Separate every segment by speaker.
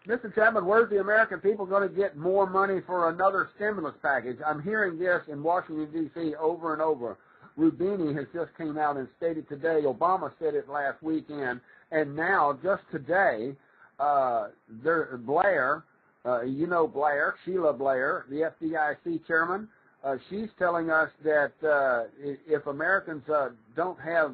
Speaker 1: Mr. Chapman, where's the American people going to get more money for another stimulus package? I'm hearing this in Washington, D.C. over and over. Rubini has just came out and stated today, Obama said it last weekend, and now, just today, Blair, Blair, Sheila Blair, the FDIC chairman, she's telling us that if Americans don't have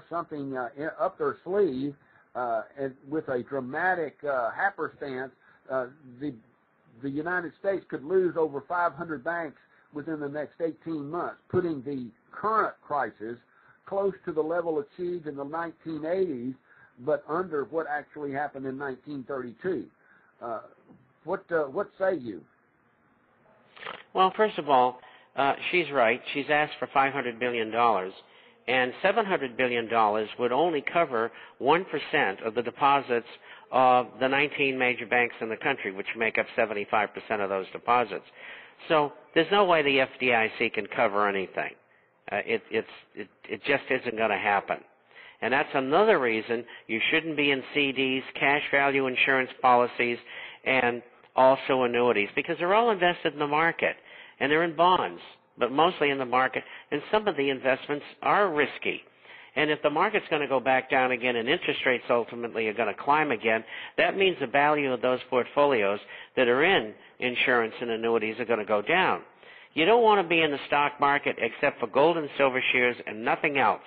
Speaker 1: something up their sleeve, and with a dramatic happenstance, the United States could lose over 500 banks within the next 18 months, putting the current crisis close to the level achieved in the 1980s, but under what actually happened in 1932. What say you?
Speaker 2: Well, first of all, she's right. She's asked for $500 billion, and $700 billion would only cover 1% of the deposits of the 19 major banks in the country, which make up 75% of those deposits. So there's no way the FDIC can cover anything. It just isn't going to happen. And that's another reason you shouldn't be in CDs, cash value insurance policies, and also annuities, because they're all invested in the market, and they're in bonds, but mostly in the market, and some of the investments are risky. And if the market's going to go back down again and interest rates ultimately are going to climb again, that means the value of those portfolios that are in insurance and annuities are going to go down. You don't want to be in the stock market except for gold and silver shares and nothing else.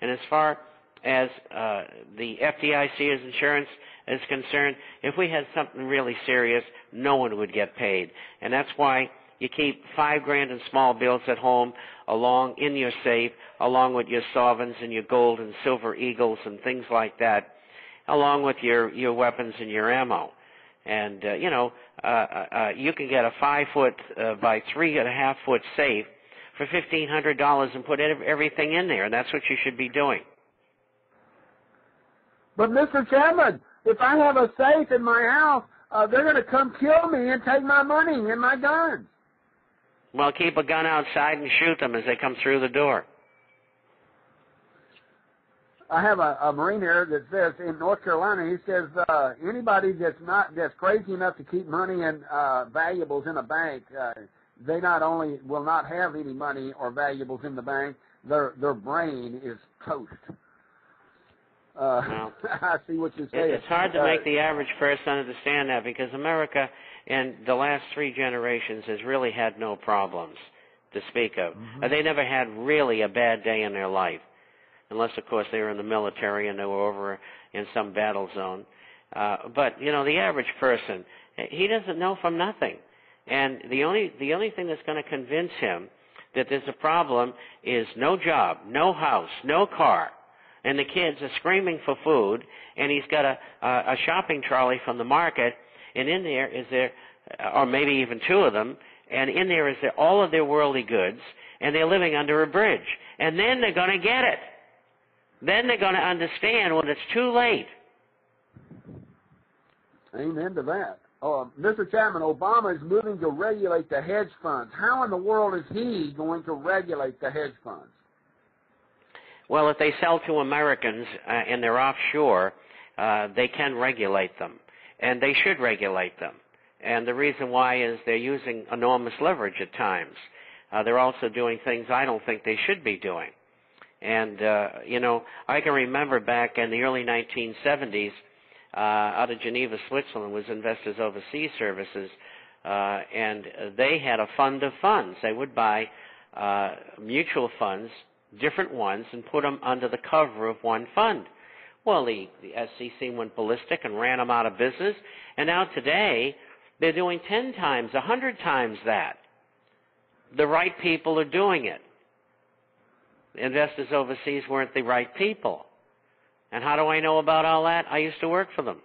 Speaker 2: And as far as the FDIC's insurance is concerned, if we had something really serious, no one would get paid. And that's why you keep $5,000 in small bills at home along in your safe, along with your sovereigns and your gold and silver eagles and things like that, along with your weapons and your ammo. And, you can get a 5-foot by 3.5-foot safe for $1,500 and put everything in there, and that's what you should be doing.
Speaker 1: But, Mr. Chapman, if I have a safe in my house, they're going to come kill me and take my money and my guns.
Speaker 2: Well, keep a gun outside and shoot them as they come through the door.
Speaker 1: I have a Marine here that says in North Carolina, he says anybody that's crazy enough to keep money and valuables in a bank, they not only will not have any money or valuables in the bank, their brain is toast.
Speaker 2: Well,
Speaker 1: I see what you're saying.
Speaker 2: It's hard to make the average person understand that, because America in the last 3 generations has really had no problems to speak of.
Speaker 1: Mm-hmm.
Speaker 2: They never had really a bad day in their life, unless, of course, they were in the military and they were over in some battle zone. But, the average person, he doesn't know from nothing. And the only thing that's going to convince him that there's a problem is no job, no house, no car, and the kids are screaming for food, and he's got a shopping trolley from the market, and in there is or maybe even 2 of them, and in there is all of their worldly goods, and they're living under a bridge. And then they're going to get it. Then they're going to understand when it's too late.
Speaker 1: Amen to that. Mr. Chapman, Obama is moving to regulate the hedge funds. How in the world is he going to regulate the hedge funds?
Speaker 2: Well, if they sell to Americans and they're offshore, they can regulate them, and they should regulate them. And the reason why is they're using enormous leverage at times. They're also doing things I don't think they should be doing. And, I can remember back in the early 1970s, out of Geneva, Switzerland, was Investors Overseas Services, and they had a fund of funds. They would buy mutual funds, different ones, and put them under the cover of one fund. Well, the SEC went ballistic and ran them out of business, and now today they're doing 10 times, 100 times that. The right people are doing it. Investors Overseas weren't the right people. And how do I know about all that? I used to work for them.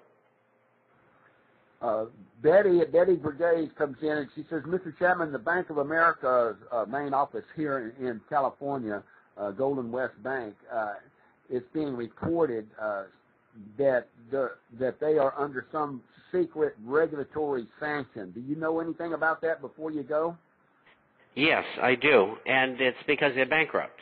Speaker 1: Betty Brigade comes in and she says, Mr. Chapman, the Bank of America's main office here in California, Golden West Bank, it's being reported that they are under some secret regulatory sanction. Do you know anything about that before you go? Yes, I do, and it's because they're bankrupt.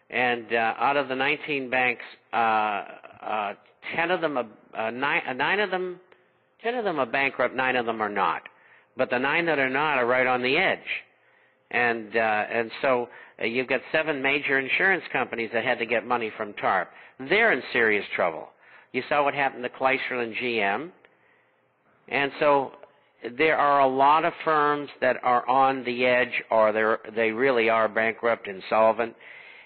Speaker 1: And out of the 19 banks, 10 of them, 9 of them
Speaker 2: 10 of them are bankrupt, 9 of them are not. But the 9 that are not are right on the edge. And so you've got 7 major insurance companies that had to get money from TARP. They're in serious trouble. You saw what happened to Chrysler and GM. And so there are a lot of firms that are on the edge, or they really are bankrupt, insolvent.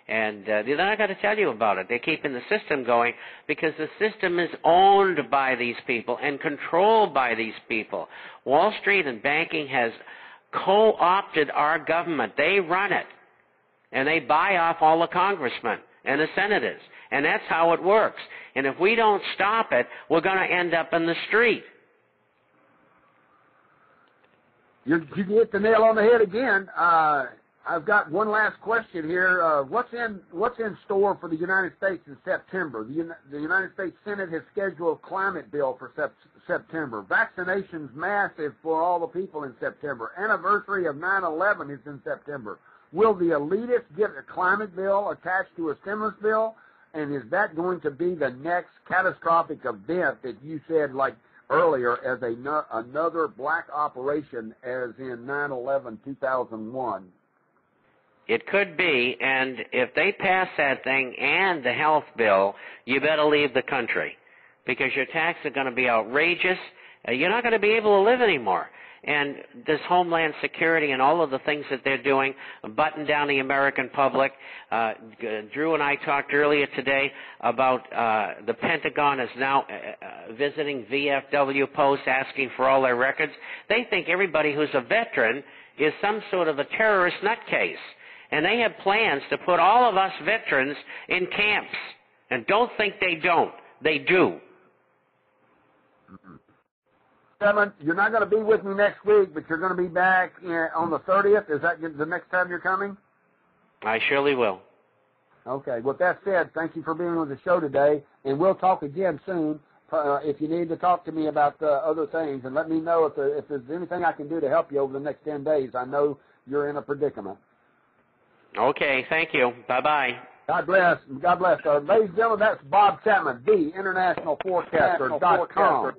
Speaker 2: And they're not going to tell you about it. They're keeping the system going because the system is owned by these people and controlled by these people. Wall Street and banking has co-opted our government. They run it. And they buy off all the congressmen and the senators. And that's how it works. And if we don't stop it, we're going to end up in the street.
Speaker 1: You hit the nail on the head again. I've got one last question here. What's in store for the United States in September? The United States Senate has scheduled a climate bill for September. Vaccinations massive for all the people in September. Anniversary of 9/11 is in September. Will the elitists get a climate bill attached to a stimulus bill? And is that going to be the next catastrophic event that you said, like earlier, as another black operation as in 9/11/2001?
Speaker 2: It could be, and if they pass that thing and the health bill, you better leave the country because your taxes are going to be outrageous. You're not going to be able to live anymore. And this Homeland Security and all of the things that they're doing, button down the American public. Drew and I talked earlier today about the Pentagon is now visiting VFW posts asking for all their records. They think everybody who's a veteran is some sort of a terrorist nutcase. And they have plans to put all of us veterans in camps. And don't think they don't. They do.
Speaker 1: Kevin, you're not going to be with me next week, but you're going to be back on the 30th. Is that the next time you're coming?
Speaker 2: I surely will.
Speaker 1: Okay. With that said, thank you for being on the show today, and we'll talk again soon. If you need to talk to me about other things, and let me know if there's anything I can do to help you over the next 10 days. I know you're in a predicament.
Speaker 2: Okay, thank you. Bye-bye.
Speaker 1: God bless. God bless. Ladies and gentlemen, that's Bob Chapman, the internationalforecaster.com.